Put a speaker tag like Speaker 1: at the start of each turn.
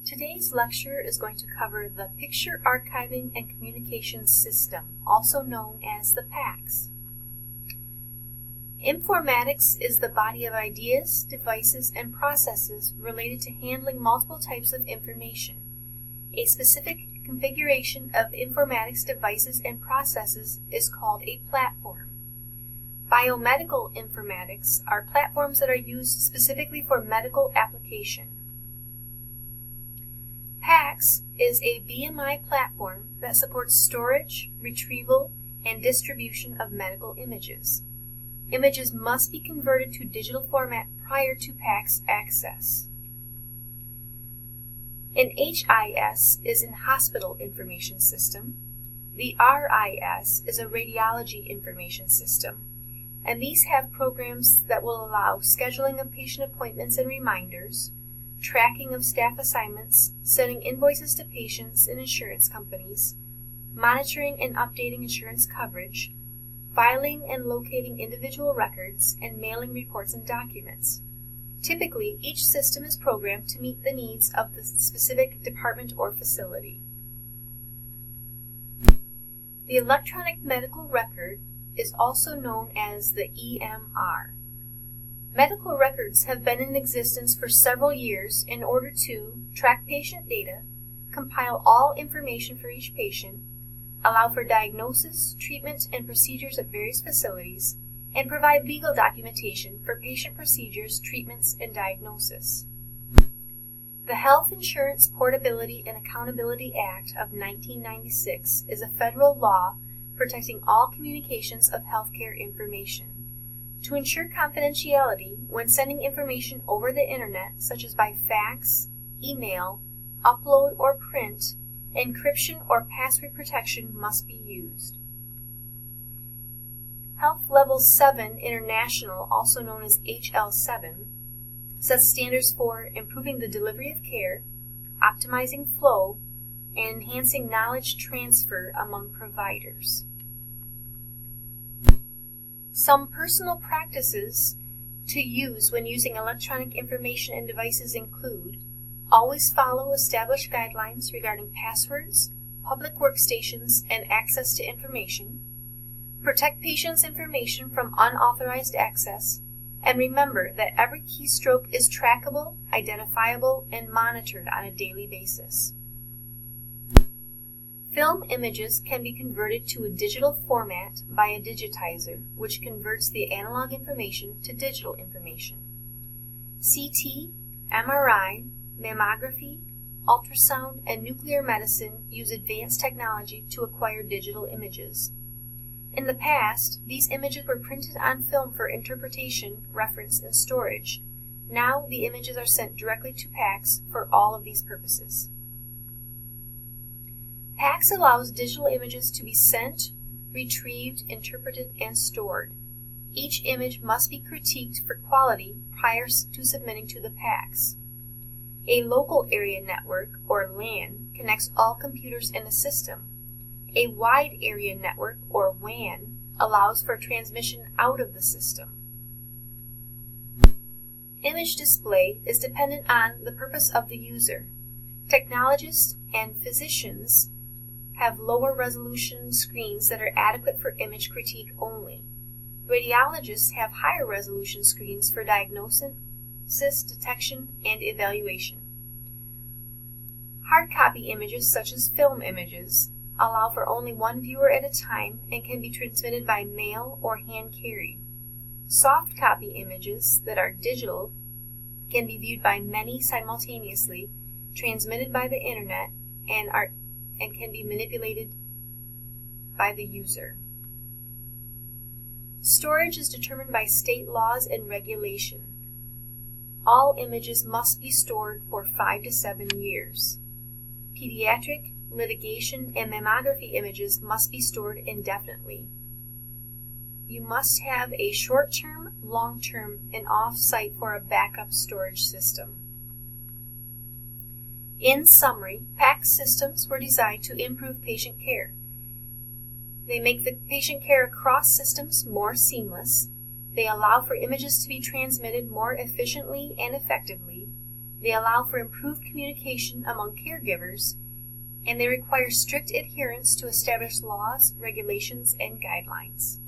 Speaker 1: Today's lecture is going to cover the Picture Archiving and Communications System, also known as the PACS. Informatics is the body of ideas, devices, and processes related to handling multiple types of information. A specific configuration of informatics devices and processes is called a platform. Biomedical informatics are platforms that are used specifically for medical application. PACS is a BMI platform that supports storage, retrieval, and distribution of medical images. Images must be converted to digital format prior to PACS access. An HIS is an Hospital Information System. The RIS is a Radiology Information System, and these have programs that will allow scheduling of patient appointments and reminders, tracking of staff assignments, sending invoices to patients and insurance companies, monitoring and updating insurance coverage, filing and locating individual records, and mailing reports and documents. Typically, each system is programmed to meet the needs of the specific department or facility. The electronic medical record is also known as the EMR. Medical records have been in existence for several years in order to track patient data, compile all information for each patient, allow for diagnosis, treatment, and procedures at various facilities, and provide legal documentation for patient procedures, treatments, and diagnosis. The Health Insurance Portability and Accountability Act of 1996 is a federal law protecting all communications of healthcare information. To ensure confidentiality when sending information over the internet, such as by fax, email, upload, or print, encryption or password protection must be used. Health Level 7 International, also known as HL7, sets standards for improving the delivery of care, optimizing flow, and enhancing knowledge transfer among providers. Some personal practices to use when using electronic information and devices include: always follow established guidelines regarding passwords, public workstations, and access to information, protect patients' information from unauthorized access, and remember that every keystroke is trackable, identifiable, and monitored on a daily basis. Film images can be converted to a digital format by a digitizer, which converts the analog information to digital information. CT, MRI, mammography, ultrasound, and nuclear medicine use advanced technology to acquire digital images. In the past, these images were printed on film for interpretation, reference, and storage. Now, the images are sent directly to PACS for all of these purposes. PACS allows digital images to be sent, retrieved, interpreted, and stored. Each image must be critiqued for quality prior to submitting to the PACS. A local area network, or LAN, connects all computers in a system. A wide area network, or WAN, allows for transmission out of the system. Image display is dependent on the purpose of the user. Technologists and physicians have lower resolution screens that are adequate for image critique only. Radiologists have higher resolution screens for diagnosis, detection, and evaluation. Hard copy images, such as film images, allow for only one viewer at a time and can be transmitted by mail or hand carried. Soft copy images that are digital can be viewed by many simultaneously, transmitted by the internet, and can be manipulated by the user. Storage is determined by state laws and regulation. All images must be stored for 5 to 7 years. Pediatric, litigation, and mammography images must be stored indefinitely. You must have a short-term, long-term, and off-site for a backup storage system. In summary, PACS systems were designed to improve patient care. They make the patient care across systems more seamless. They allow for images to be transmitted more efficiently and effectively. They allow for improved communication among caregivers, and they require strict adherence to established laws, regulations, and guidelines.